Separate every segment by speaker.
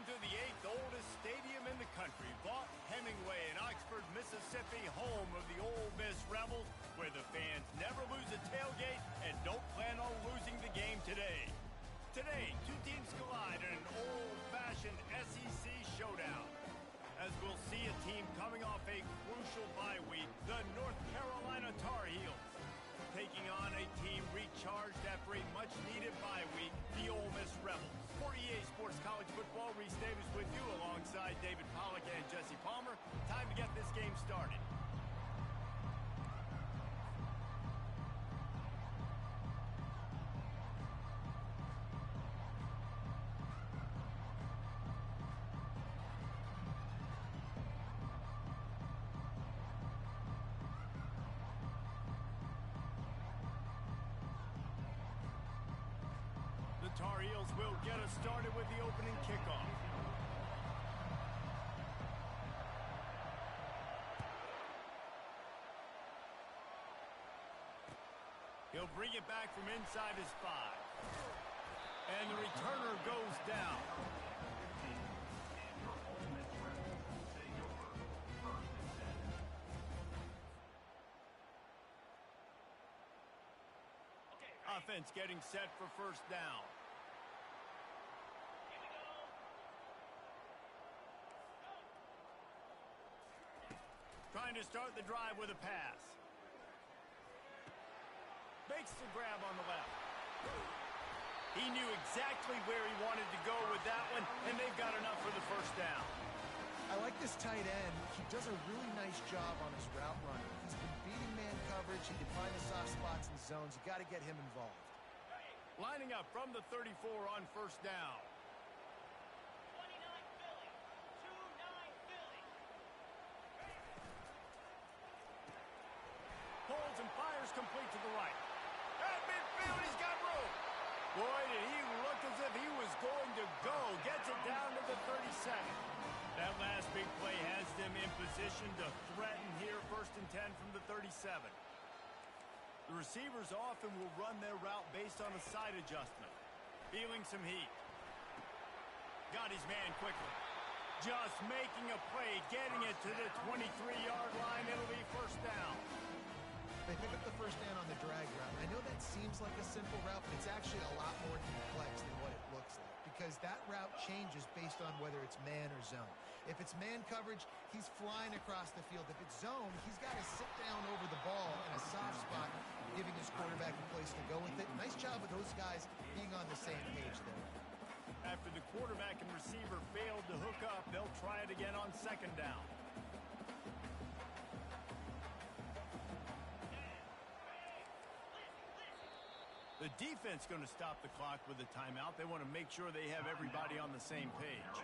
Speaker 1: Welcome to the 8th oldest stadium in the country, Vaught Hemingway in Oxford, Mississippi, home of the Ole Miss Rebels, where the fans never lose a tailgate and don't plan on losing the game today. Today, two teams collide in an old-fashioned SEC showdown. As we'll see a team coming off a crucial bye week, the North Carolina Tar Heels, taking on a team recharged after a much-needed bye week, the Ole Miss Rebels. For EA Sports College Football, Reese Davis with you alongside David Pollack and Jesse Palmer. Time to get this game started. Tar Heels will get us started with the opening kickoff. He'll bring it back from inside his 5. And the returner goes down. Offense getting set for first down. Trying to start the drive with a pass. Makes the grab on the left. He knew exactly where he wanted to go with that one, and they've got enough for the first down.
Speaker 2: I like this tight end. He does a really nice job on his route running. He's been beating man coverage. He can find the soft spots and zones. You got to get him involved.
Speaker 1: Lining up from the 34 on first down. Pulls and fires complete to the right. At midfield, he's got room. Boy, did he look as if he was going to go. Gets it down to the 37. That last big play has them in position to threaten here, 1st and 10 from the 37. The receivers often will run their route based on a side adjustment. Feeling some heat. Got his man quickly. Just making a play, getting it to the 23-yard line. It'll be first down.
Speaker 2: They pick up the first down on the drag route. I know that seems like a simple route, but it's actually a lot more complex than what it looks like, because that route changes based on whether it's man or zone. If it's man coverage, he's flying across the field. If it's zone, he's got to sit down over the ball in a soft spot, giving his quarterback a place to go with it. Nice job of those guys being on the same page there.
Speaker 1: After the quarterback and receiver failed to hook up, they'll try it again on second down. The defense going to stop the clock with a timeout. They want to make sure they have everybody on the same page.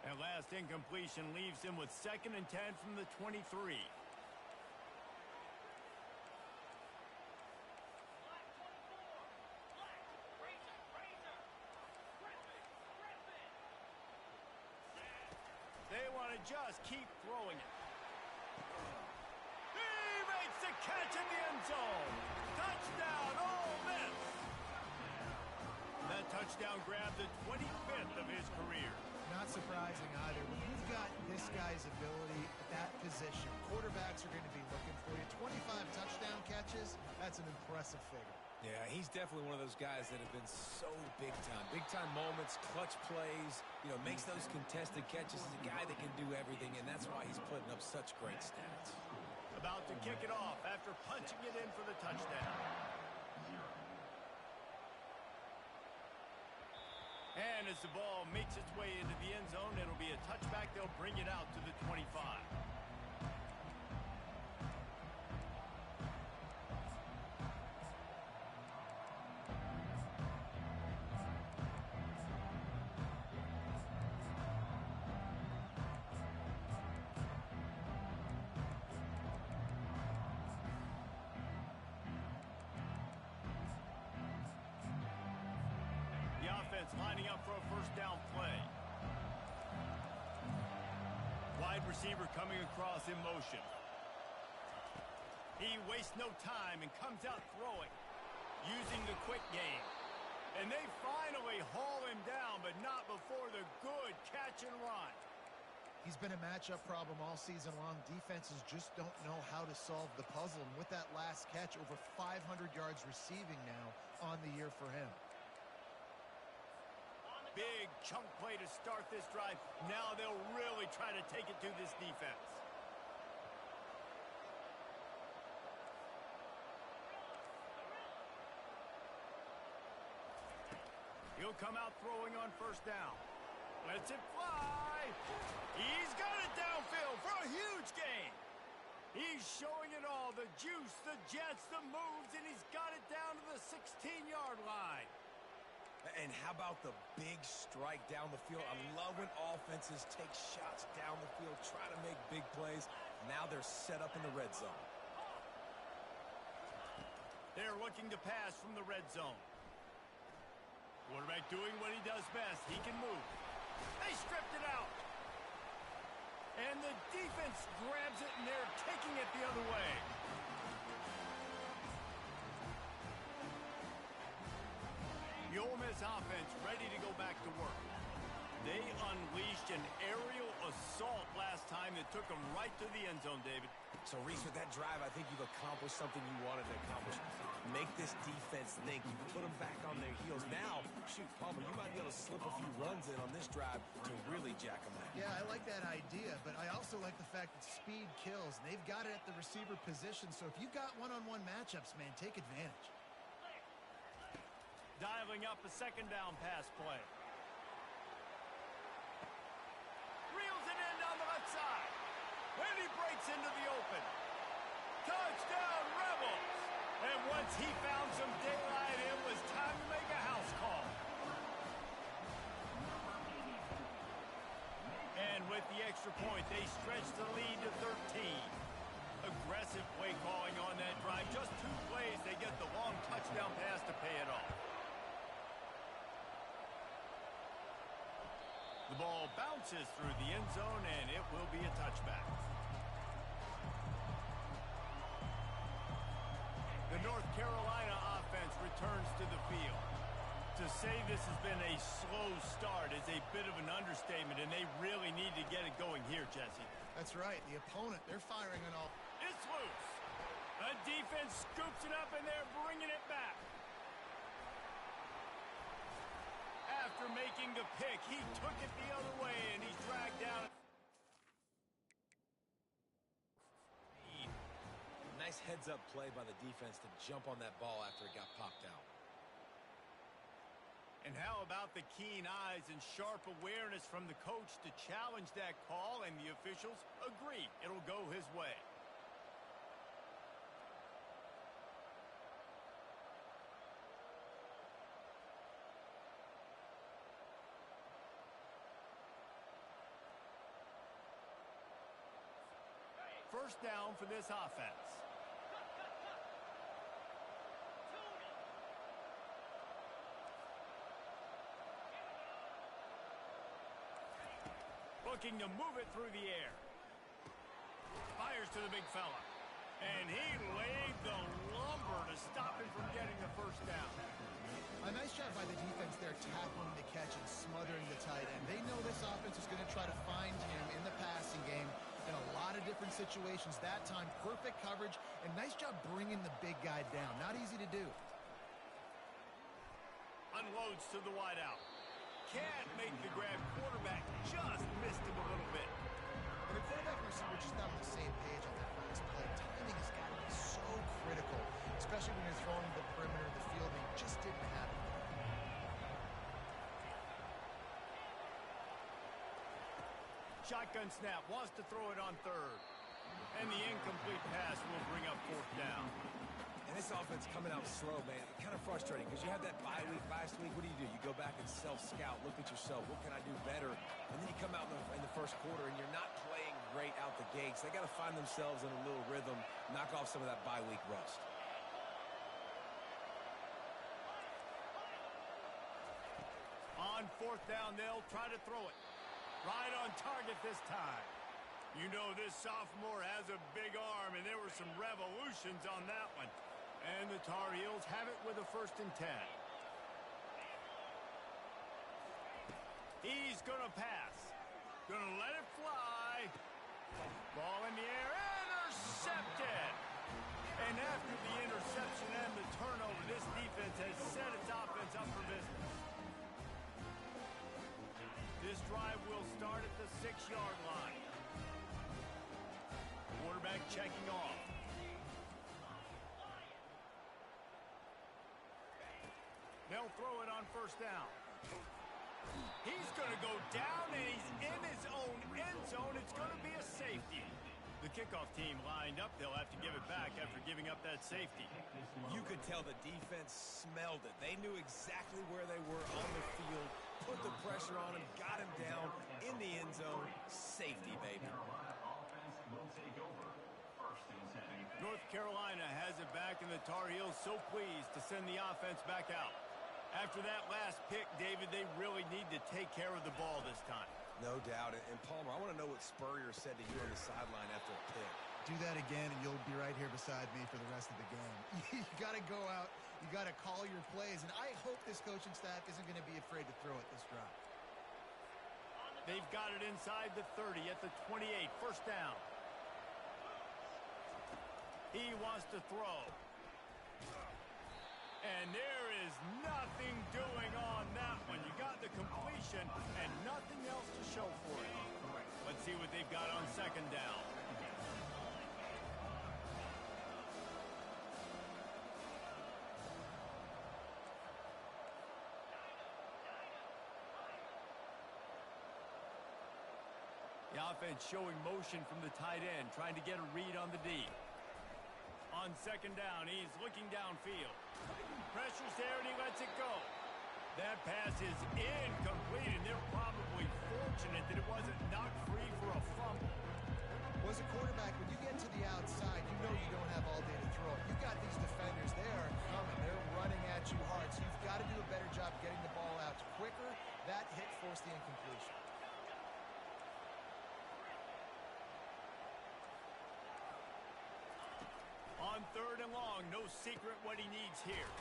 Speaker 1: That last incompletion leaves him with 2nd and 10 from the 23. They want to just keep throwing it. He makes the catch in the end zone. Touchdown, Ole Miss! That touchdown grabbed the 25th of his career.
Speaker 2: Not surprising either. When you've got this guy's ability at that position, quarterbacks are going to be looking for you. 25 touchdown catches, that's an impressive figure.
Speaker 3: Yeah, he's definitely one of those guys that have been so big time. Big time moments, clutch plays, makes those contested catches. He's a guy that can do everything, and that's why he's putting up such great stats.
Speaker 1: About to kick it off after punching it in for the touchdown. And as the ball makes its way into the end zone, it'll be a touchback. They'll bring it out to the 25. Lining up for a first down play. Wide receiver coming across in motion. He wastes no time and comes out throwing, using the quick game. And they finally haul him down, but not before the good catch and run.
Speaker 2: He's been a matchup problem all season long. Defenses just don't know how to solve the puzzle. And with that last catch, over 500 yards receiving now on the year for him.
Speaker 1: Big chunk play to start this drive. Now they'll really try to take it to this defense. He'll come out throwing on first down. Lets it fly. He's got it downfield for a huge gain. He's showing it all. The juice, the jets, the moves, and he's got it down to the 16-yard line.
Speaker 3: And how about the big strike down the field? I love when offenses take shots down the field, try to make big plays. Now they're set up in the red zone.
Speaker 1: They're looking to pass from the red zone. Quarterback doing what he does best. He can move. They stripped it out. And the defense grabs it, and they're taking it the other way. The Ole Miss offense ready to go back to work. They unleashed an aerial assault last time that took them right to the end zone, David.
Speaker 3: So, Reese, with that drive, I think you've accomplished something you wanted to accomplish. Make this defense think. You put them back on their heels. Now, shoot, Palmer, you might be able to slip a few runs in on this drive to really jack them up.
Speaker 2: Yeah, I like that idea, but I also like the fact that speed kills. They've got it at the receiver position, so if you've got one-on-one matchups, man, take advantage.
Speaker 1: Dialing up a second down pass play. Reels it in down the left side. And he breaks into the open. Touchdown, Rebels! And once he found some daylight, it was time to make a house call. And with the extra point, they stretch the lead to 13. Aggressive play calling on that drive. Just 2 plays, they get the long touchdown pass to pay it off. The ball bounces through the end zone, and it will be a touchback. The North Carolina offense returns to the field. To say this has been a slow start is a bit of an understatement, and they really need to get it going here, Jesse.
Speaker 2: That's right. The opponent, they're firing on all.
Speaker 1: It's loose. The defense scoops it up, and they're bringing it back. After making the pick, he took it the other way, and he's dragged down.
Speaker 3: Nice heads-up play by the defense to jump on that ball after it got popped out.
Speaker 1: And how about the keen eyes and sharp awareness from the coach to challenge that call, and the officials agree it'll go his way. First down for this offense. Looking to move it through the air. Fires to the big fella. And he laid the lumber to stop him from getting the first down.
Speaker 2: A nice job by the defense there, tackling the catch and smothering the tight end. They know this offense is going to try to find him in the passing game in a lot of different situations. That time, perfect coverage, and nice job bringing the big guy down. Not easy to do.
Speaker 1: Unloads to the wideout. Can't make the grab. Quarterback just missed him a little bit.
Speaker 2: And the quarterback and receiver just not on the same page on that last play. Timing has got to be so critical, especially when you're throwing the perimeter of the field. They just didn't have it.
Speaker 1: Shotgun snap, wants to throw it on third. And the incomplete pass will bring up fourth down.
Speaker 3: And this offense coming out slow, man. Kind of frustrating because you had that bye week last week. What do? You go back and self-scout, look at yourself. What can I do better? And then you come out in the first quarter and you're not playing great out the gates. They got to find themselves in a little rhythm, knock off some of that bye week rust.
Speaker 1: On fourth down, they'll try to throw it. Right on target this time. You know this sophomore has a big arm, and there were some revolutions on that one. And the Tar Heels have it with a 1st and 10. He's going to pass. Gonna let it fly. Ball in the air, intercepted. And after the interception and the turnover, this defense has set its offense up for business. This drive will start at the 6-yard line. Quarterback checking off. They'll throw it on first down. He's going to go down, and he's in his own end zone. It's going to be a safety. The kickoff team lined up. They'll have to give it back after giving up that safety.
Speaker 3: You could tell the defense smelled it. They knew exactly where they were on the field, put the pressure on him, got him down in the end zone. Safety, baby.
Speaker 1: North Carolina has it back, and the Tar Heels so pleased to send the offense back out. After that last pick, David, they really need to take care of the ball this time.
Speaker 3: No doubt. And Palmer, I want to know what Spurrier said to you on the sideline after a pick.
Speaker 2: Do that again, and you'll be right here beside me for the rest of the game. You got to go out. You got to call your plays, and I hope this coaching staff isn't going to be afraid to throw it this drive.
Speaker 1: They've got it inside the 30 at the 28. First down. He wants to throw. And there is nothing doing on that one. You got the completion and nothing else to show for it. Let's see what they've got on second down. The offense showing motion from the tight end, trying to get a read on the D. On second down, he's looking downfield. Pressure's there, and he lets it go. That pass is incomplete, and they're probably fortunate that it wasn't knocked free for a fumble.
Speaker 2: Well, as a quarterback, when you get to the outside, you know you don't have all day to throw it. You've got these defenders. They are coming. They're running at you hard, so you've got to do a better job getting the ball out quicker. That hit forced the incompletion.
Speaker 1: On third and long, no secret what he needs here.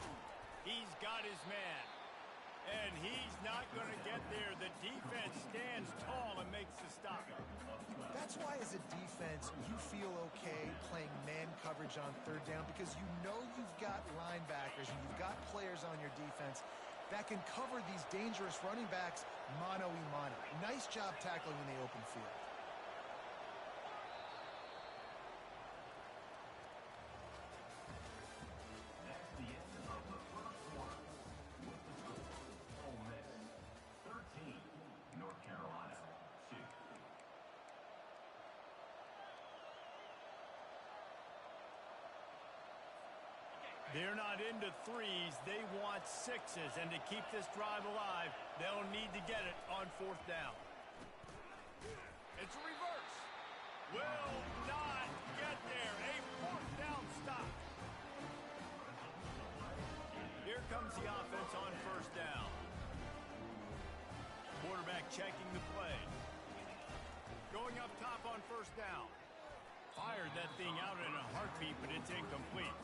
Speaker 1: He's got his man. And he's not going to get there. The defense stands tall and makes the stop.
Speaker 2: That's why as a defense, you feel okay playing man coverage on third down because you know you've got linebackers and you've got players on your defense that can cover these dangerous running backs mano-a-mano. Nice job tackling in the open field.
Speaker 1: They're not into threes. They want sixes. And to keep this drive alive, they'll need to get it on fourth down. It's a reverse. Will not get there. A fourth down stop. Here comes the offense on first down. Quarterback checking the play. Going up top on first down. Fired that thing out in a heartbeat, but it's incomplete.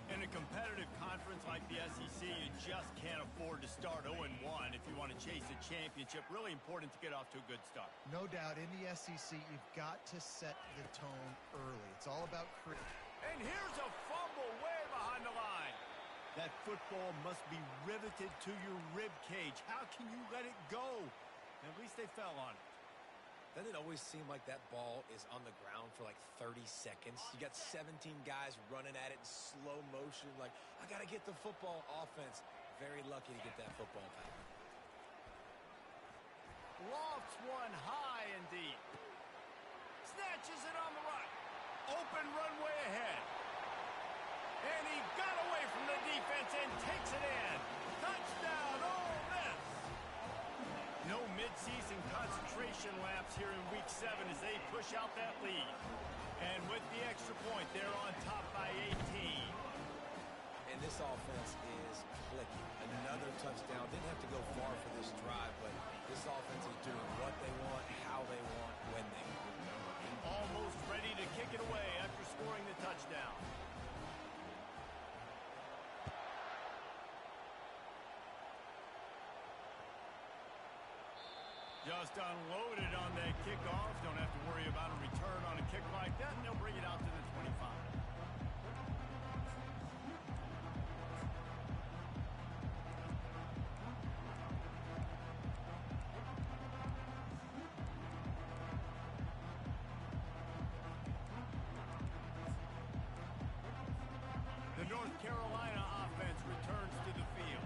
Speaker 1: In a competitive conference like the SEC, you just can't afford to start 0-1 if you want to chase a championship. Really important to get off to a good start.
Speaker 2: No doubt, in the SEC, you've got to set the tone early. It's all about creating.
Speaker 1: And here's a fumble way behind the line. That football must be riveted to your rib cage. How can you let it go? At least they fell on it.
Speaker 3: Doesn't it always seem like that ball is on the ground for like 30 seconds? You got 17 guys running at it in slow motion. Like, I got to get the football. Offense, very lucky to get that football back.
Speaker 1: Lofts one high and deep. Snatches it on the right. Open runway ahead. And he got away from the defense and takes it in. Touchdown, Ole Miss. No midseason concentration laps here in Week 7 as they push out that lead. And with the extra point, they're on top by 18.
Speaker 3: And this offense is clicking. Another touchdown. Didn't have to go far for this drive, but this offense is doing what they want, how they want, when they want.
Speaker 1: Almost ready to kick it away after scoring the touchdown. Just unloaded on that kickoff. Don't have to worry about a return on a kick like that, and they'll bring it out to the 25. The North Carolina offense returns to the field.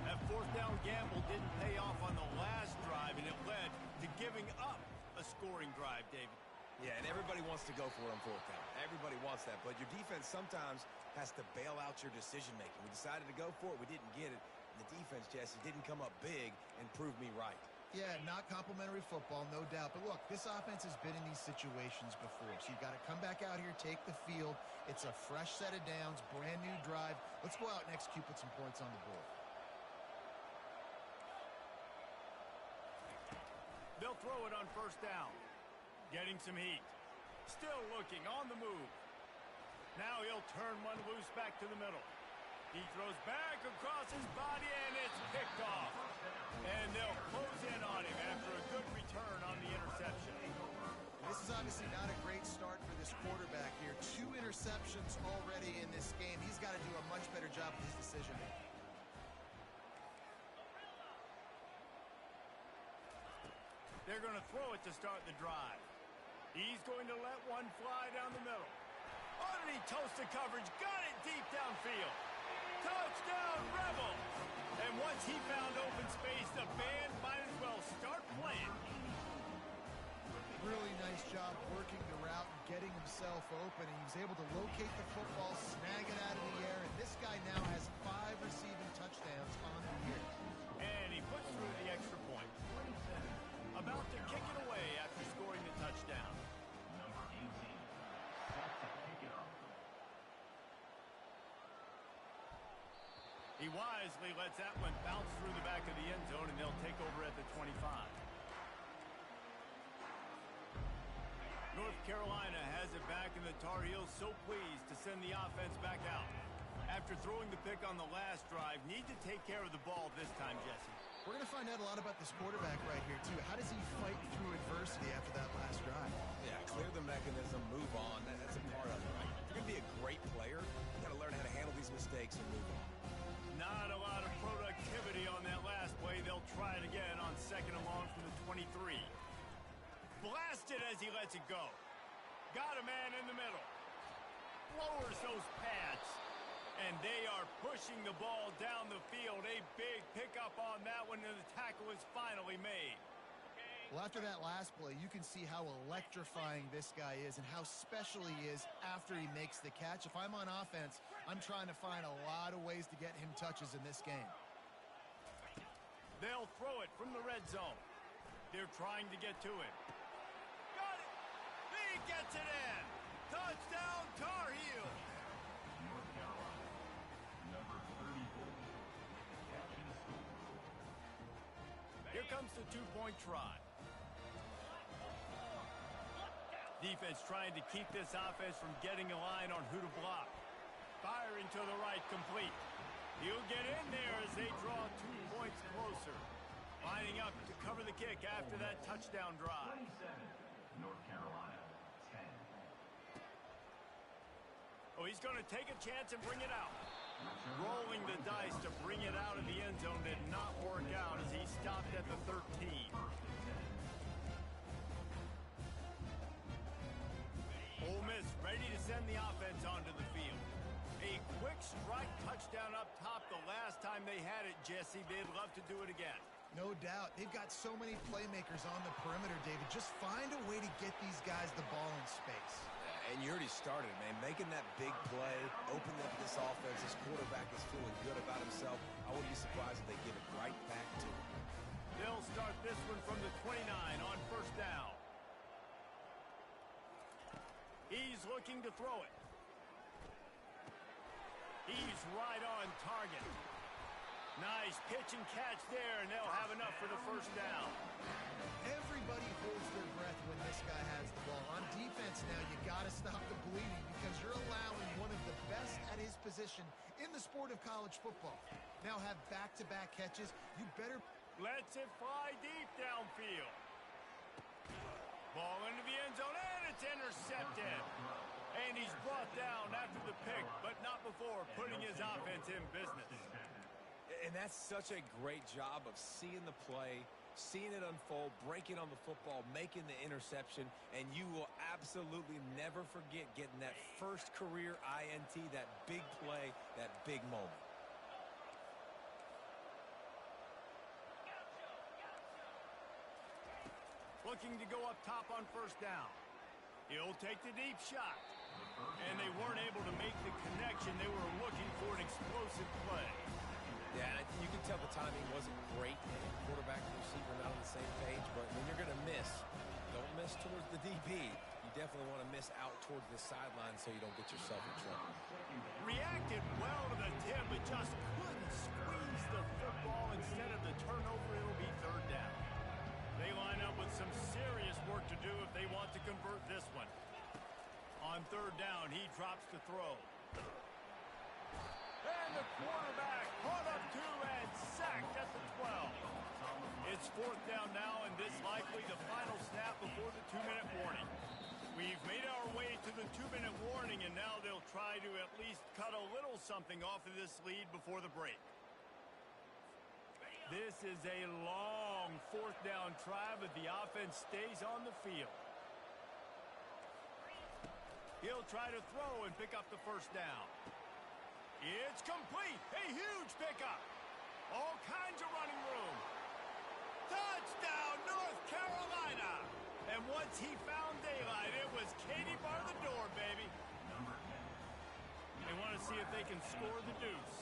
Speaker 1: That fourth down gamble didn't pay off on the last drive, and it led to giving up a scoring drive, David.
Speaker 3: Yeah, and everybody wants to go for it on fourth down. Everybody wants that, but your defense sometimes has to bail out your decision-making. We decided to go for it. We didn't get it. And the defense, Jesse, didn't come up big and prove me right.
Speaker 2: Yeah, not complimentary football, no doubt. But look, this offense has been in these situations before. So you've got to come back out here, take the field. It's a fresh set of downs, brand new drive. Let's go out and execute, put some points on the board.
Speaker 1: They'll throw it on first down. Getting some heat. Still looking on the move. Now he'll turn one loose back to the middle. He throws back across his body, and it's picked off. And they'll close in on him after a good return on the interception.
Speaker 2: This is obviously not a great start for this quarterback here. 2 interceptions already in this game. He's got to do a much better job with his decision-making.
Speaker 1: They're going to throw it to start the drive. He's going to let one fly down the middle. Underneath toasted coverage, got it deep downfield. Touchdown, Rebels! And once he found open space, the band might as well start playing.
Speaker 2: Really nice job working the route and getting himself open. And he was able to locate the football, snag it out of the air. And this guy now has 5 receiving touchdowns on the year.
Speaker 1: And he puts through the extra point. About to kick it away after scoring the touchdown.
Speaker 4: Number 18, set to kick it off.
Speaker 1: He wisely lets that one bounce through the back of the end zone, and they'll take over at the 25. North Carolina has it back, and the Tar Heels so pleased to send the offense back out. After throwing the pick on the last drive, need to take care of the ball this time, Jesse.
Speaker 2: We're going to find out a lot about this quarterback right here, too. How does he fight through adversity after that last drive?
Speaker 3: Yeah, clear the mechanism, move on. That's a part of it, right? If you're going to be a great player, you got to learn how to handle these mistakes and move on.
Speaker 1: Not a lot of productivity on that last play. They'll try it again on second and long from the 23. Blasted as he lets it go. Got a man in the middle. Lowers those pads. And they are pushing the ball down the field. A big pickup on that one, and the tackle is finally made.
Speaker 2: Well, after that last play, you can see how electrifying this guy is and how special he is after he makes the catch. If I'm on offense, I'm trying to find a lot of ways to get him touches in this game.
Speaker 1: They'll throw it from the red zone. They're trying to get to it. Got it! He gets it in! Touchdown, Tar Heels!
Speaker 4: North Carolina, number 34, catch and score.
Speaker 1: Here comes the two-point try. Defense trying to keep this offense from getting a line on who to block. Firing to the right, complete. He'll get in there as they draw 2 points closer. Lining up to cover the kick after that touchdown drive.
Speaker 4: 27, North Carolina, 10.
Speaker 1: Oh, he's going to take a chance and bring it out. Rolling the dice to bring it out of the end zone did not work out as he stopped at the 13. Ole Miss ready to send the offense onto the field. A quick strike touchdown up top the last time they had it, Jesse. They'd love to do it again.
Speaker 2: No doubt. They've got so many playmakers on the perimeter, David. Just find a way to get these guys the ball in space.
Speaker 3: And you already started, man. Making that big play, opening up this offense. This quarterback is feeling good about himself. I wouldn't be surprised if they give it right back to him.
Speaker 1: They'll start this one from the 29 on first down. He's looking to throw it. He's right on target. Nice pitch and catch there, and they'll have enough for the first down.
Speaker 2: Everybody holds their breath when this guy has the ball. On defense now, you got to stop the bleeding because you're allowing one of the best at his position in the sport of college football. Now have back-to-back catches. You better
Speaker 1: Lets it fly deep downfield. Ball into the end zone, and it's intercepted. And he's brought down after the pick, but not before putting his offense in business.
Speaker 3: And that's such a great job of seeing the play, seeing it unfold, breaking on the football, making the interception, and you will absolutely never forget getting that first career INT, that big play, that big moment.
Speaker 1: Looking to go up top on first down. He'll take the deep shot. And they weren't able to make the connection. They were looking for an explosive play.
Speaker 3: Yeah, you can tell the timing wasn't great. Quarterback and receiver not on the same page, but when you're going to miss, don't miss towards the DB. You definitely want to miss out towards the sideline so you don't get yourself in trouble.
Speaker 1: Reacted well to the tip, but just couldn't squeeze the football. Instead of the turnover, it'll be third down. They line up with some serious work to do if they want to convert this one. On third down, he drops to throw. And the quarterback caught up to and sacked at the 12. It's fourth down now, and this likely the final snap before the 2-minute warning. We've made our way to the 2-minute warning, and now they'll try to at least cut a little something off of this lead before the break. This is a long fourth down try, but the offense stays on the field. He'll try to throw and pick up the first down. It's complete. A huge pickup. All kinds of running room. Touchdown, North Carolina. And once he found daylight, it was Katie bar the door, baby. They want to see if they can score the deuce.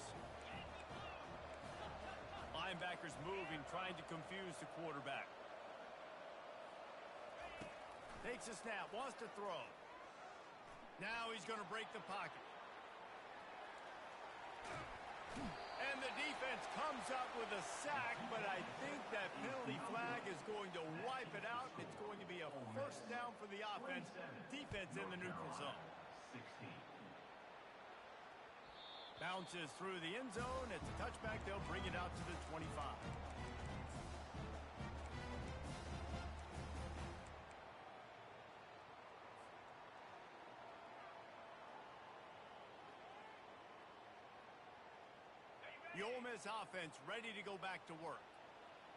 Speaker 1: Linebackers moving, trying to confuse the quarterback. Takes a snap, wants to throw. Now he's going to break the pocket. And the defense comes up with a sack, but I think that penalty flag is going to wipe it out. It's going to be a first down for the offense. Defense in the neutral zone.
Speaker 4: 16.
Speaker 1: Bounces through the end zone. It's a touchback. They'll bring it out to the 25. The Ole Miss offense ready to go back to work.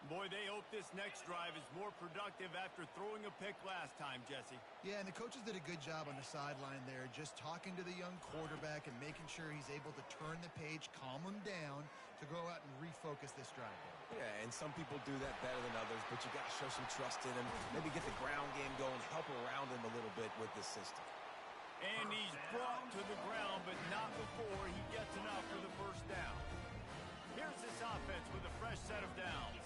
Speaker 1: Boy, they hope this next drive is more productive after throwing a pick last time, Jesse.
Speaker 2: Yeah, and the coaches did a good job on the sideline there, just talking to the young quarterback and making sure he's able to turn the page, calm him down to go out and refocus this drive.
Speaker 3: Yeah, and some people do that better than others, but you got to show some trust in him, maybe get the ground game going, help around him a little bit with this system.
Speaker 1: And he's brought to the ground, but not before he gets enough for the first down. Here's this offense with a fresh set of downs.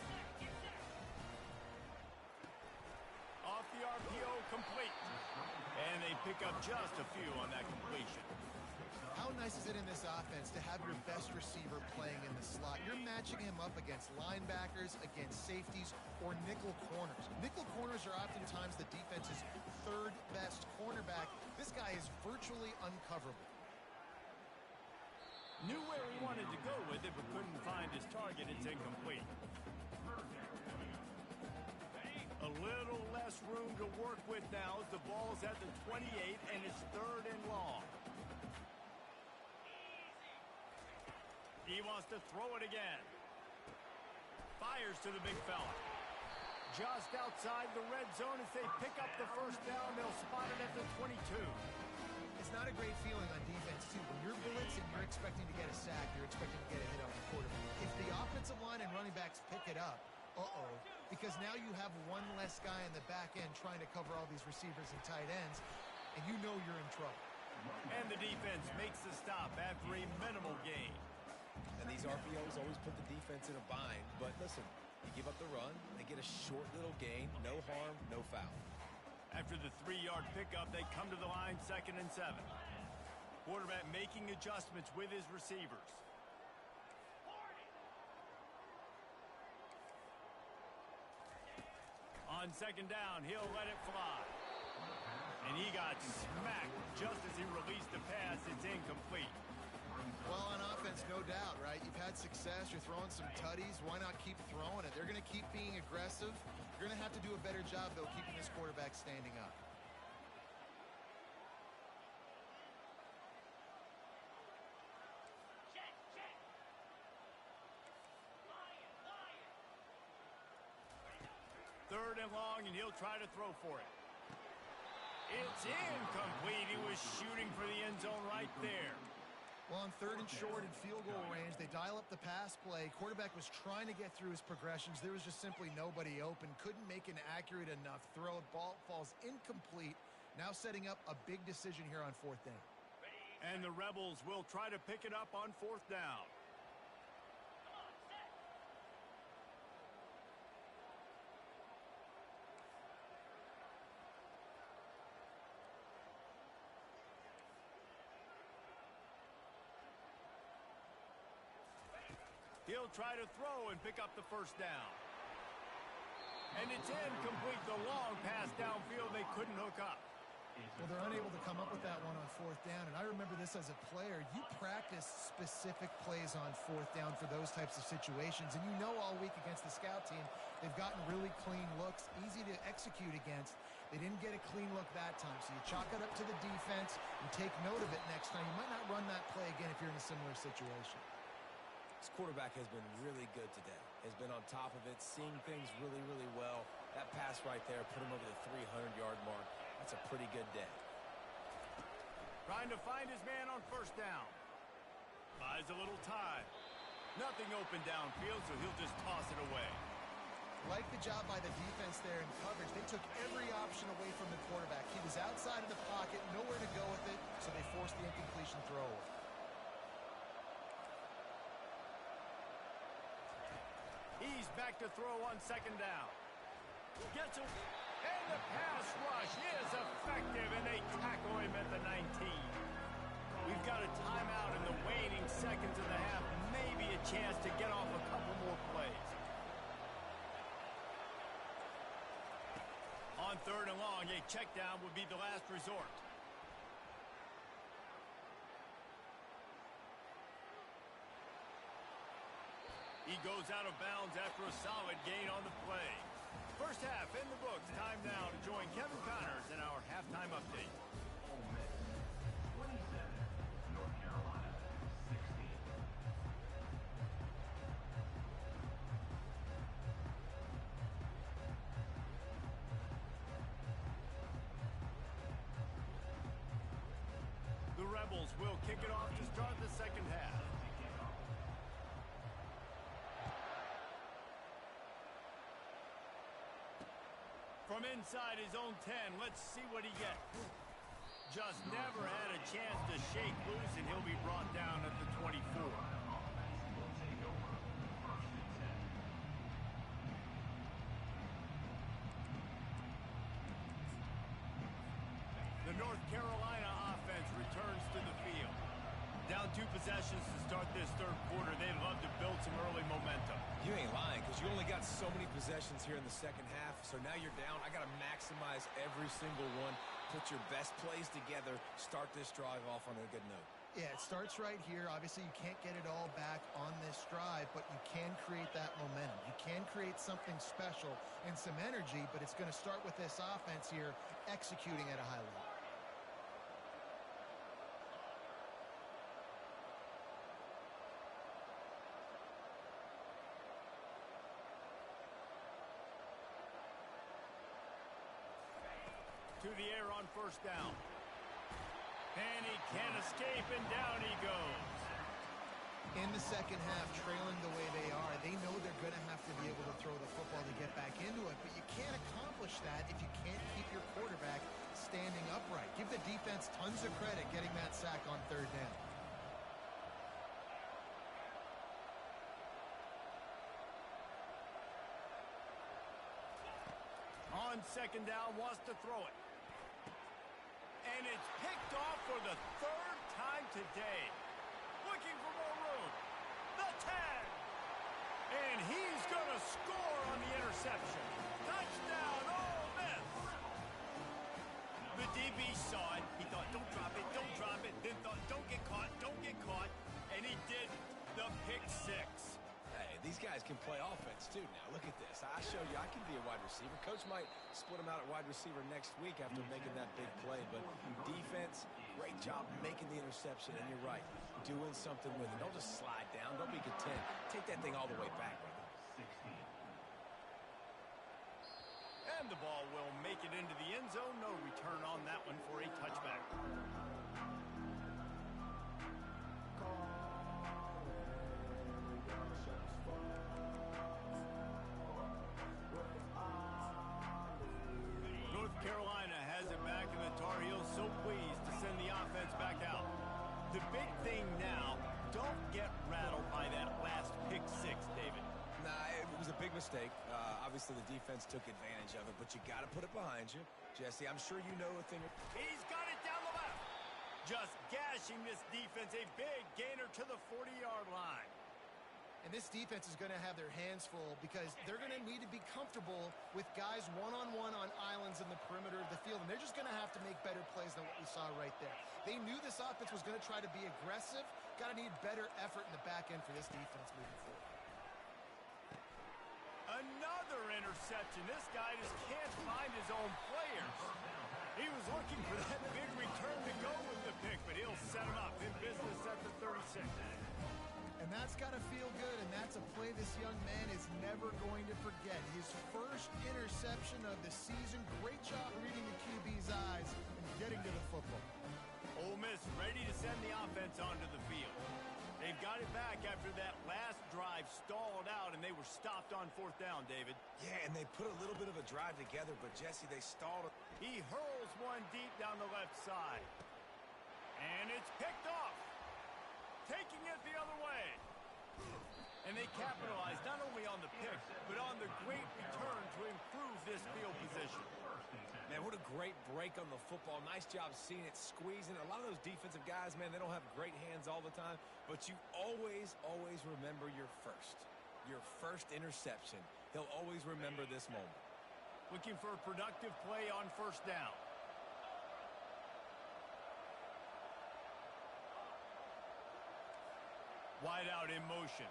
Speaker 1: Off the RPO, complete. And they pick up just a few on that completion.
Speaker 2: How nice is it in this offense to have your best receiver playing in the slot? You're matching him up against linebackers, against safeties, or nickel corners. Nickel corners are oftentimes the defense's third best cornerback. This guy is virtually uncoverable.
Speaker 1: Knew where he wanted to go with it, but couldn't find his target. It's incomplete. A little less room to work with now as the ball's at the 28, and it's third and long. He wants to throw it again. Fires to the big fella. Just outside the red zone as they pick up the first down. They'll spot it at the 22.
Speaker 2: It's not a great feeling on defense, too. When you're blitzing, you're expecting to get a sack. You're expecting to get a hit on the quarterback. If the offensive line and running backs pick it up, because now you have one less guy in the back end trying to cover all these receivers and tight ends, and you know you're in trouble.
Speaker 1: And the defense makes the stop after a minimal gain.
Speaker 3: And these RPOs always put the defense in a bind. But listen, you give up the run, they get a short little gain, no harm, no foul.
Speaker 1: After the 3-yard pickup, they come to the line, 2nd and 7. Quarterback making adjustments with his receivers. On 2nd down, he'll let it fly. And he got smacked just as he released the pass. It's incomplete.
Speaker 2: Well, on offense, no doubt, right? You've had success. You're throwing some tutties. Why not keep throwing it? They're going to keep being aggressive. You're going to have to do a better job, though, keeping this quarterback standing up.
Speaker 1: Third and long, and he'll try to throw for it. It's incomplete. He was shooting for the end zone right there.
Speaker 2: Well, on third and short and field goal range, they dial up the pass play. Quarterback was trying to get through his progressions. There was just simply nobody open. Couldn't make an accurate enough throw. Ball falls incomplete. Now setting up a big decision here on fourth down.
Speaker 1: And the Rebels will try to pick it up on fourth down. He'll try to throw and pick up the first down. And it's incomplete. The long pass downfield, they couldn't hook up.
Speaker 2: Well, they're unable to come up with that one on fourth down. And I remember this as a player. You practice specific plays on fourth down for those types of situations. And you know all week against the scout team, they've gotten really clean looks, easy to execute against. They didn't get a clean look that time. So you chalk it up to the defense and take note of it next time. You might not run that play again if you're in a similar situation.
Speaker 3: This quarterback has been really good today. Has been on top of it, seeing things really, really well. That pass right there put him over the 300-yard mark. That's a pretty good day.
Speaker 1: Trying to find his man on first down. Buys a little time. Nothing open downfield, so he'll just toss it away.
Speaker 2: Like the job by the defense there in coverage. They took every option away from the quarterback. He was outside of the pocket, nowhere to go with it, so they forced the incompletion throw.
Speaker 1: He's back to throw on second down. Gets it. And the pass rush is effective, and they tackle him at the 19. We've got a timeout in the waning seconds of the half. Maybe a chance to get off a couple more plays. On third and long, a check down would be the last resort. He goes out of bounds after a solid gain on the play. First half in the books. Time now to join Kevin Connors in our halftime update.
Speaker 4: Ole Miss 27, North Carolina 16.
Speaker 1: The Rebels will kick it off to start the second half. From inside his own 10, let's see what he gets. Just never had a chance to shake loose, and he'll be brought down at the 24. The North Carolina offense returns to the field. Down 2 possessions to start this third quarter. They'd love to build some early momentum.
Speaker 3: You ain't lying, because you only got so many possessions here in the second half. So now you're down. I got to maximize every single one. Put your best plays together. Start this drive off on a good note.
Speaker 2: Yeah, it starts right here. Obviously, you can't get it all back on this drive, but you can create that momentum. You can create something special and some energy, but it's going to start with this offense here executing at a high level.
Speaker 1: To the air on first down. And he can't escape, and down he goes.
Speaker 2: In the second half, trailing the way they are, they know they're going to have to be able to throw the football to get back into it, but you can't accomplish that if you can't keep your quarterback standing upright. Give the defense tons of credit getting that sack on third down.
Speaker 1: On second down, wants to throw it. And it's picked off for the third time today. Looking for more room. The 10. And he's going to score on the interception. Touchdown, Ole Miss. The DB saw it. He thought, don't drop it, don't drop it. Then thought, don't get caught, don't get caught. And he did the pick six.
Speaker 3: Hey, these guys can play offense, too. Now, look at this. I show you I can be a wide receiver. Coach might split him out at wide receiver next week after making that big play. But defense, great job making the interception. And you're right, doing something with it. Don't just slide down. Don't be content. Take that thing all the way back.
Speaker 1: And the ball will make it into the end zone. No return on that one for a touchback. North Carolina has it back, and the Tar Heels so pleased to send the offense back out. The big thing now, don't get rattled by that last pick six, David.
Speaker 3: Nah, it was a big mistake. Obviously, the defense took advantage of it, but you got to put it behind you. Jesse, I'm sure you know a thing.
Speaker 1: He's got it down the left. Just gashing this defense. A big gainer to the 40-yard line.
Speaker 2: And this defense is going to have their hands full because they're going to need to be comfortable with guys one-on-one on islands in the perimeter of the field. And they're just going to have to make better plays than what we saw right there. They knew this offense was going to try to be aggressive. Got to need better effort in the back end for this defense moving forward.
Speaker 1: Another interception. This guy just can't find his own players. He was looking for that big return to go with the pick, but he'll set him up in business at the 36.
Speaker 2: And that's got to feel good, and that's a play this young man is never going to forget. His first interception of the season. Great job reading the QB's eyes and getting to the football.
Speaker 1: Ole Miss ready to send the offense onto the field. They've got it back after that last drive stalled out, and they were stopped on fourth down, David.
Speaker 3: Yeah, and they put a little bit of a drive together, but, Jesse, they stalled.
Speaker 1: He hurls one deep down the left side. And it's picked off. Taking it the other way. And they capitalized not only on the pick, but on the great return to improve this field position.
Speaker 3: Man, what a great break on the football. Nice job seeing it, squeezing. A lot of those defensive guys, man, they don't have great hands all the time, but you always, always remember your first interception. He'll always remember this moment.
Speaker 1: Looking for a productive play on first down. Wide out in motion.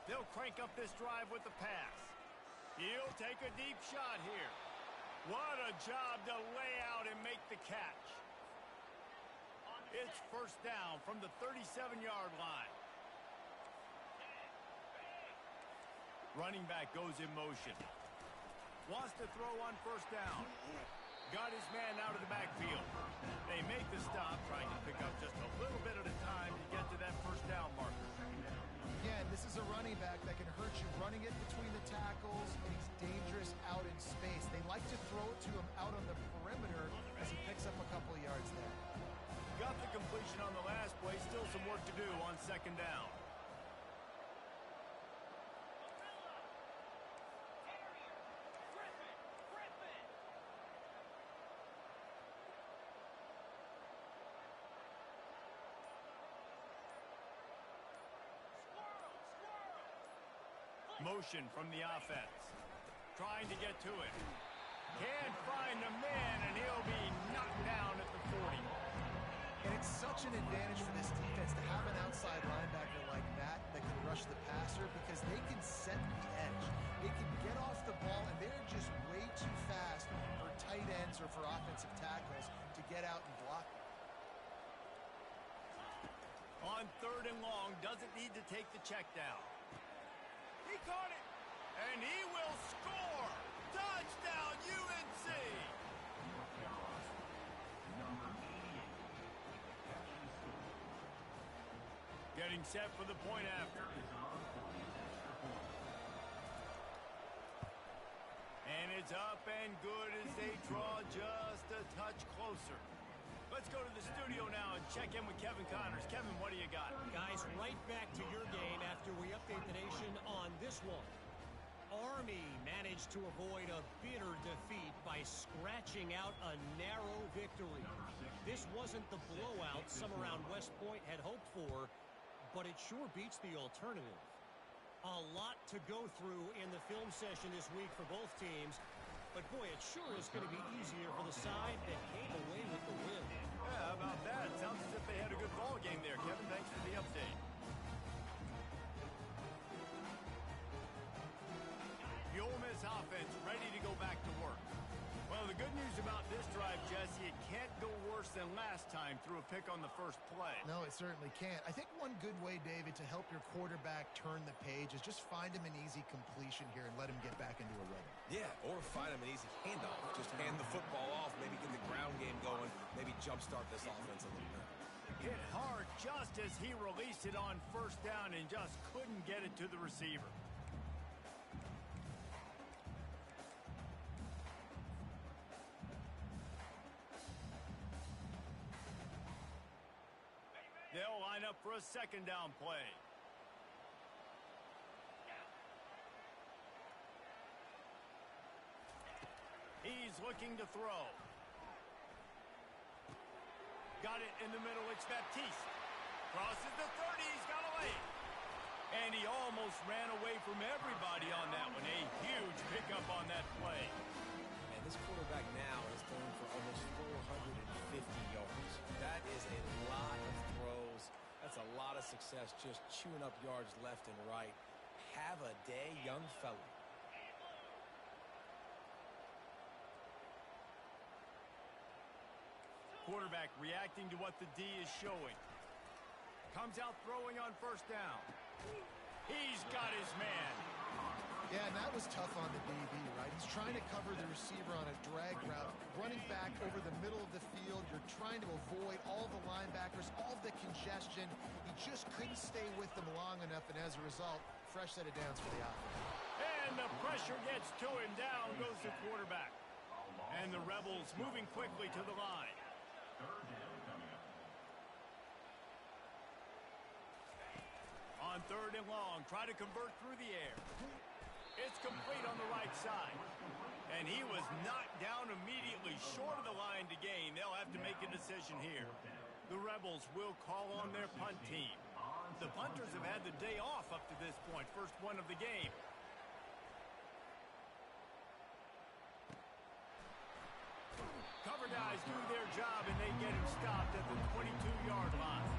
Speaker 1: They'll crank up this drive with the pass. He'll take a deep shot here. What a job to lay out and make the catch. It's first down from the 37-yard line. Running back goes in motion. Wants to throw on first down. Got his man out of the backfield. They make the stop, trying to pick up just a little bit at a time to get to that first down marker.
Speaker 2: Again, this is a running back that can hurt you running it between the tackles, and he's dangerous out in space. They like to throw it to him out on the perimeter as he picks up a couple of yards there.
Speaker 1: Got the completion on the last play. Still some work to do on second down. Motion from the offense. Trying to get to it. Can't find the man, and he'll be knocked down at the 40.
Speaker 2: And it's such an advantage for this defense to have an outside linebacker like that that can rush the passer because they can set the edge. They can get off the ball, and they're just way too fast for tight ends or for offensive tackles to get out and block them.
Speaker 1: On third and long, doesn't need to take the check down. He caught it, and he will score. Touchdown, UNC. Getting set for the point after. And it's up and good as they draw just a touch closer. Let's go to the studio now and check in with Kevin Connors. Kevin, what do you got?
Speaker 5: Guys, right back to your game after we update the nation on this one. Army managed to avoid a bitter defeat by scratching out a narrow victory. This wasn't the blowout some around West Point had hoped for, but it sure beats the alternative. A lot to go through in the film session this week for both teams, but boy, it sure is going to be easier for the side that came away with the win.
Speaker 1: Yeah, how about that? Sounds as if they had a good ball game there, Kevin. Thanks for the update. The Ole Miss offense ready to go back to work. Well, the good news about this drive, Jesse, it can't go worse than last time through a pick on the first play.
Speaker 2: No, it certainly can't. I think one good way, David, to help your quarterback turn the page is just find him an easy completion here and let him get back into a rhythm.
Speaker 3: Yeah, or find him an easy handoff. Just hand the football off, maybe get the ground game going, maybe jumpstart this offense a little bit.
Speaker 1: Hit hard just as he released it on first down and just couldn't get it to the receiver. They'll line up for a second down play. He's looking to throw. Got it in the middle. It's Baptiste. Crosses the 30. He's got a lane. And he almost ran away from everybody on that one. A huge pickup on that play.
Speaker 3: And this quarterback now is throwing for almost 450 yards. That is a lot of throws. That's a lot of success just chewing up yards left and right. Have a day, young fella.
Speaker 1: Quarterback reacting to what the D is showing. Comes out throwing on first down. He's got his man.
Speaker 2: Yeah, and that was tough on the DB, right? He's trying to cover the receiver on a drag route, running back over the middle of the field. You're trying to avoid all the linebackers, all the congestion. He just couldn't stay with them long enough, and as a result, fresh set of downs for the offense.
Speaker 1: And the pressure gets to him. Down goes the quarterback. And the Rebels moving quickly to the line.
Speaker 4: Third down coming up.
Speaker 1: On third and long, try to convert through the air. It's complete on the right side. And he was knocked down immediately short of the line to gain. They'll have to make a decision here. The Rebels will call on their punt team. The punters have had the day off up to this point. First one of the game. Cover guys do their job, and they get him stopped at the 22-yard line.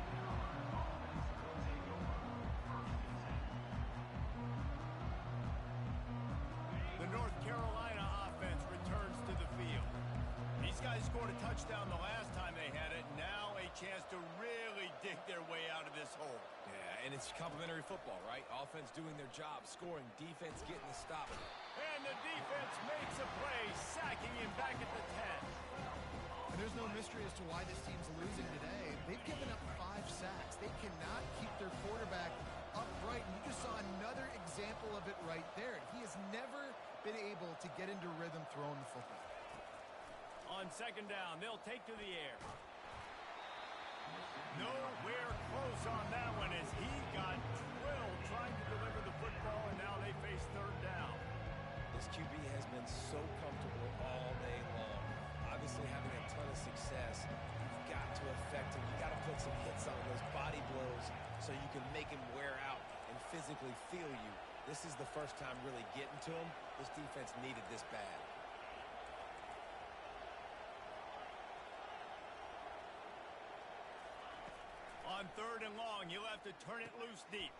Speaker 1: The North Carolina offense returns to the field. These guys scored a touchdown the last time they had it. Now a chance to really dig their way out of this hole.
Speaker 3: Yeah, and it's complimentary football, right? Offense doing their job, scoring, defense getting the stop.
Speaker 1: And the defense makes a play, sacking him back at the 10.
Speaker 2: And there's no mystery as to why this team's losing today. They've given up 5 sacks. They cannot keep their quarterback upright. And you just saw another example of it right there. He has never been able to get into rhythm throwing the football.
Speaker 1: On second down, they'll take to the air. Nowhere close on that one as he got drilled trying to deliver the football, and now they face third down.
Speaker 3: This QB has been so comfortable all day long. Obviously having a ton of success. You've got to affect him. You've got to put some hits on those body blows so you can make him wear out and physically feel you. This is the first time really getting to him. This defense needed this bad.
Speaker 1: On third and long, you'll have to turn it loose deep.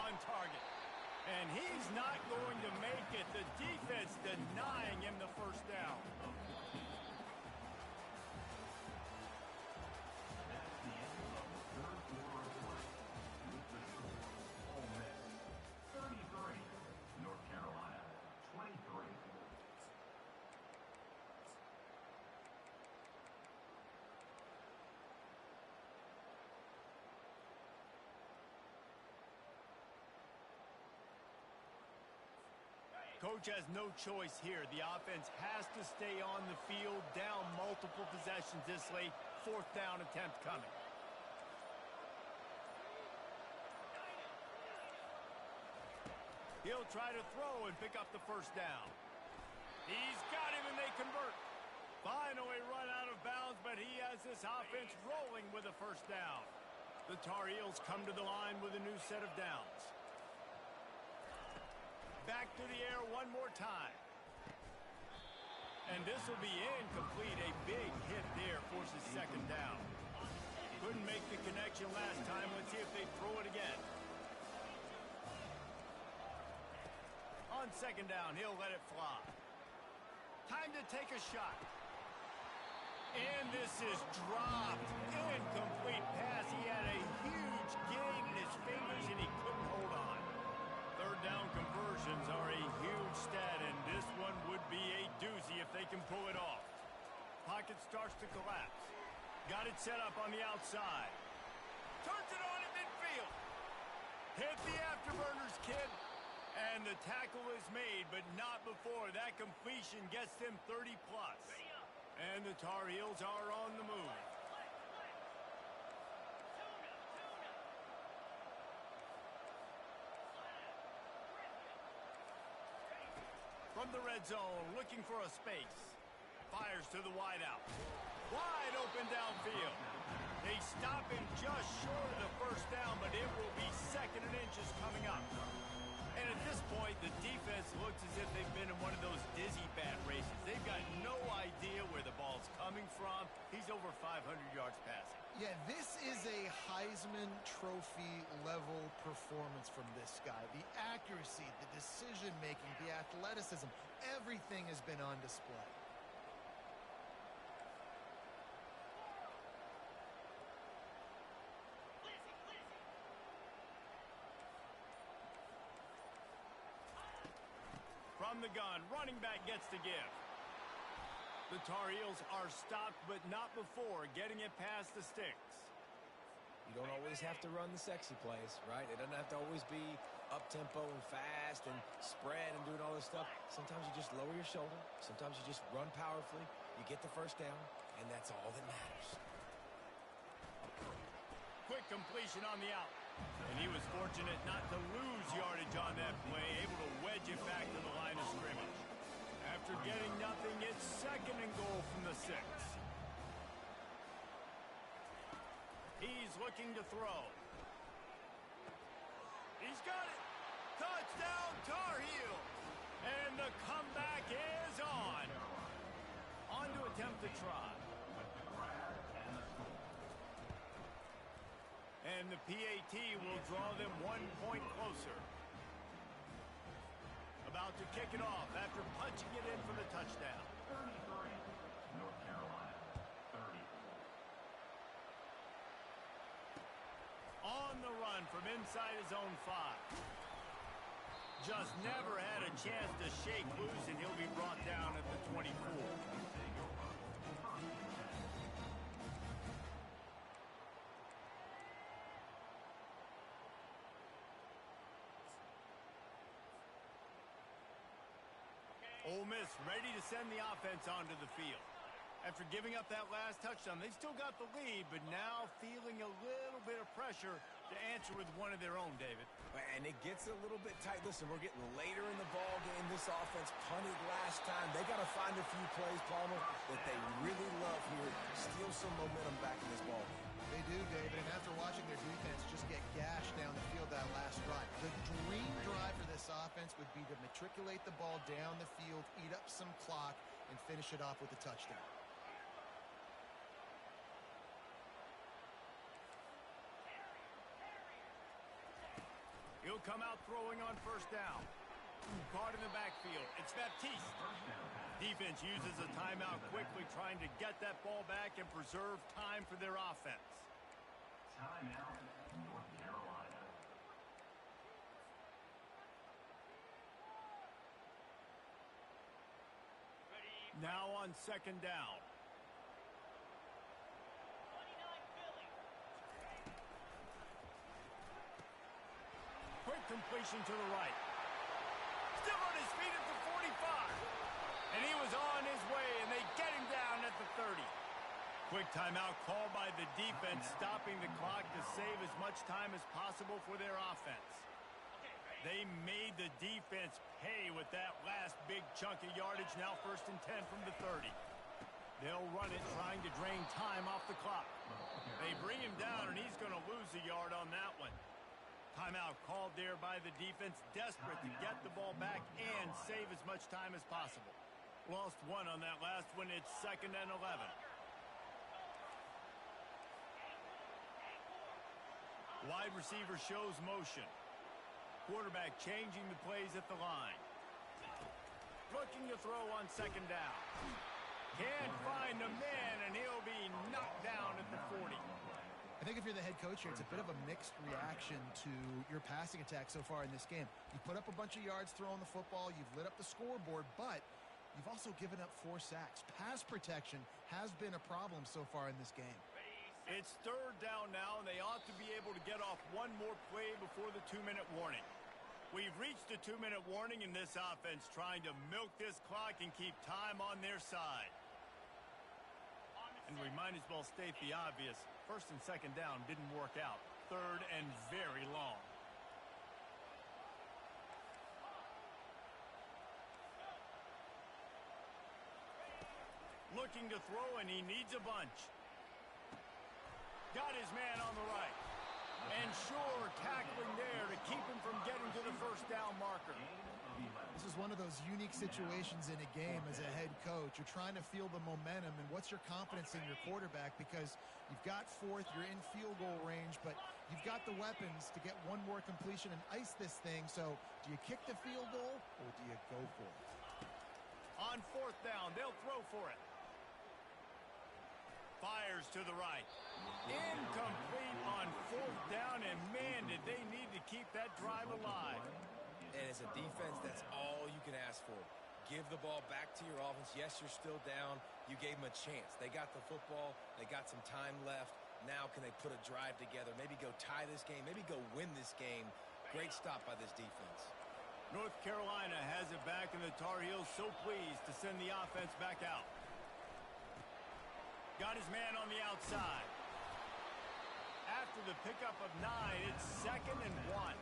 Speaker 1: On target. And he's not going to make it. The defense denying him the first down.
Speaker 4: That's the end of the third quarter of play. With the score, Ole Miss 33, North Carolina 23.
Speaker 1: Coach has no choice here. The offense has to stay on the field, down multiple possessions this late. Fourth down attempt coming. He'll try to throw and pick up the first down. He's got him and they convert. Finally run out of bounds, but he has this offense rolling with a first down. The Tar Heels come to the line with a new set of downs. Back to the air one more time. And this will be incomplete. A big hit there forces second down. Couldn't make the connection last time. Let's see if they throw it again. On second down, he'll let it fly. Time to take a shot. And this is dropped. Incomplete pass. He had a huge gain in his fingers, and he couldn't hold on. Third down conversions are a huge stat, and this one would be a doozy if they can pull it off. Pocket starts to collapse. Got it set up on the outside. Turns it on at midfield. Hit the afterburners, kid. And the tackle is made, but not before. That completion gets them 30-plus. And the Tar Heels are on the move. From the red zone, looking for a space. Fires to the wideout. Wide open downfield. They stop him just short of the first down, but it will be second and inches coming up. And at this point, the defense looks as if they've been in one of those dizzy bat races. They've got no idea where the ball's coming from. He's over 500 yards passing.
Speaker 2: Yeah, this is a Heisman Trophy level performance from this guy. The accuracy, the decision-making, the athleticism, everything has been on display.
Speaker 1: From the gun, running back gets the give. The Tar Heels are stopped, but not before getting it past the sticks.
Speaker 3: You don't always have to run the sexy plays, right? It doesn't have to always be up-tempo and fast and spread and doing all this stuff. Sometimes you just lower your shoulder. Sometimes you just run powerfully. You get the first down, and that's all that matters.
Speaker 1: Quick completion on the out. And he was fortunate not to lose yardage on that play, able to wedge it back to the line of scrimmage. After getting nothing, it's second and goal from the 6. He's looking to throw. He's got it. Touchdown, Tar Heels. And the comeback is on. On to attempt the try. And the PAT will draw them 1 point closer. About to kick it off after punching it in for the touchdown.
Speaker 4: 33, North Carolina, 30.
Speaker 1: On the run from inside his own 5. Just never had a chance to shake loose, and he'll be brought down at the 24. Ole Miss ready to send the offense onto the field. After giving up that last touchdown, they've still got the lead, but now feeling a little bit of pressure to answer with one of their own, David.
Speaker 3: And it gets a little bit tight. Listen, we're getting later in the ball game. This offense punted last time. They got to find a few plays, Palmer, that they really love here. Steal some momentum back in this ball game.
Speaker 2: They do, David, and after watching their defense just get gashed down the field that last drive, the dream drive for this offense would be to matriculate the ball down the field, eat up some clock, and finish it off with a touchdown.
Speaker 1: He'll come out throwing on first down. Caught in the backfield. It's Baptiste. Defense uses a timeout quickly, trying to get that ball back and preserve time for their offense.
Speaker 4: Timeout, North Carolina.
Speaker 1: Now on second down. Quick completion to the right. Still on his feet at the 45. And he was on his way, and they get him down at the 30. Quick timeout called by the defense, stopping the clock to save as much time as possible for their offense. They made the defense pay with that last big chunk of yardage, now 1st and 10 from the 30. They'll run it, trying to drain time off the clock. They bring him down, and he's going to lose a yard on that one. Timeout called there by the defense, desperate to get the ball back and save as much time as possible. Lost one on that last one. It's 2nd and 11. Wide receiver shows motion. Quarterback changing the plays at the line. Looking to throw on 2nd down. Can't find the man, and he'll be knocked down at the 40.
Speaker 2: I think if you're the head coach here, it's a bit of a mixed reaction to your passing attack so far in this game. You put up a bunch of yards throwing the football. You've lit up the scoreboard, but you've also given up 4 sacks. Pass protection has been a problem so far in this game.
Speaker 1: It's 3rd down now, and they ought to be able to get off one more play before the 2-minute warning. We've reached the 2-minute warning, and this offense trying to milk this clock and keep time on their side. And we might as well state the obvious. 1st and 2nd down didn't work out. 3rd and very long. Looking to throw, and he needs a bunch. Got his man on the right. And sure, tackling there to keep him from getting to the 1st down marker.
Speaker 2: This is one of those unique situations in a game as a head coach. You're trying to feel the momentum, and what's your confidence in your quarterback, because you've got 4th, you're in field goal range, but you've got the weapons to get one more completion and ice this thing. So do you kick the field goal or do you go for it?
Speaker 1: On 4th down, they'll throw for it. Fires to the right. Incomplete on 4th down, and man, did they need to keep that drive alive.
Speaker 3: And as a defense, that's all you can ask for. Give the ball back to your offense. Yes, you're still down. You gave them a chance. They got the football. They got some time left. Now can they put a drive together? Maybe go tie this game. Maybe go win this game. Great stop by this defense.
Speaker 1: North Carolina has it back, and the Tar Heels so pleased to send the offense back out. Got his man on the outside. After the pickup of 9, it's 2nd and 1.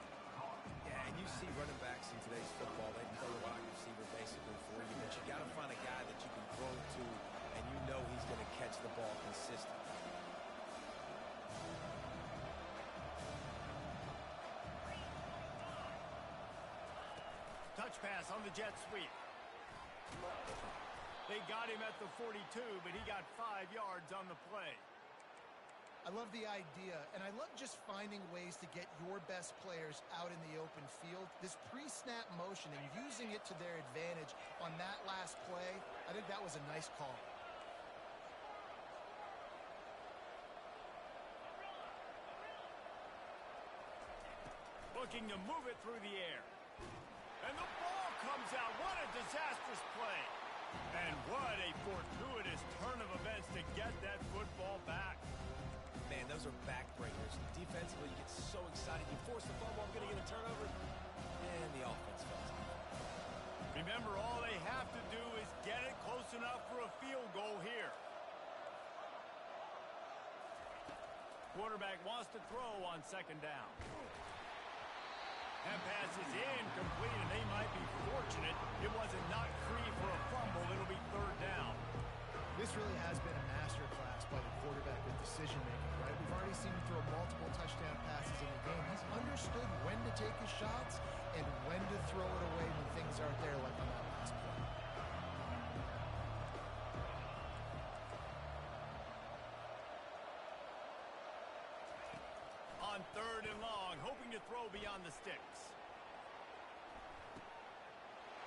Speaker 3: Yeah, and you see running backs in today's football, they play a wide receiver basically for you, but you got to find a guy that you can throw to, and you know he's going to catch the ball consistently.
Speaker 1: Touch pass on the jet sweep. They got him at the 42, but he got 5 yards on the play.
Speaker 2: I love the idea, and I love just finding ways to get your best players out in the open field. This pre-snap motion and using it to their advantage on that last play, I think that was a nice call.
Speaker 1: Looking to move it through the air. And the ball comes out. What a disastrous play. And what a fortuitous turn of events to get that football back.
Speaker 3: Man, those are backbreakers. Defensively, you get so excited. You force the fumble, I'm going to get a turnover. And the offense falls out.
Speaker 1: Remember, all they have to do is get it close enough for a field goal here. Quarterback wants to throw on 2nd down. That pass is incomplete, and they might be fortunate it wasn't knocked free for a fumble. It'll be 3rd down.
Speaker 2: This really has been a masterclass by the quarterback with decision-making, right? We've already seen him throw multiple touchdown passes in the game. He's understood when to take his shots and when to throw it away when things aren't there, like on that last play.
Speaker 1: On 3rd and long, hoping to throw beyond the sticks.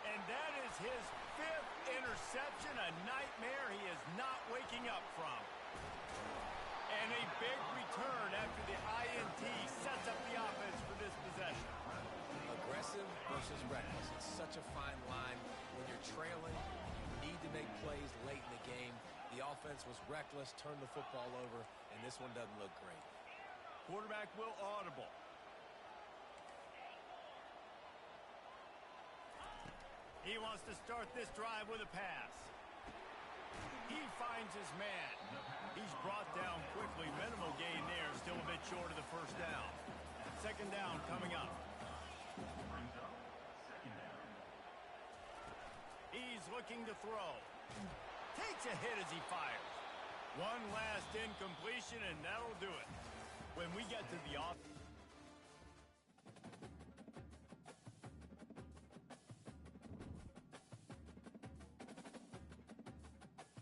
Speaker 1: And that is his 5th interception, a nightmare he is not waking up from. And a big return after the INT sets up the offense for this possession.
Speaker 3: Aggressive versus reckless. It's such a fine line. When you're trailing, you need to make plays late in the game. The offense was reckless, turned the football over, and this one doesn't look great.
Speaker 1: Quarterback will audible. He wants to start this drive with a pass. He finds his man. He's brought down quickly. Minimal gain there. Still a bit short of the 1st down. 2nd down coming up. He's looking to throw. Takes a hit as he fires. One last incompletion, and that'll do it. When we get to the offense.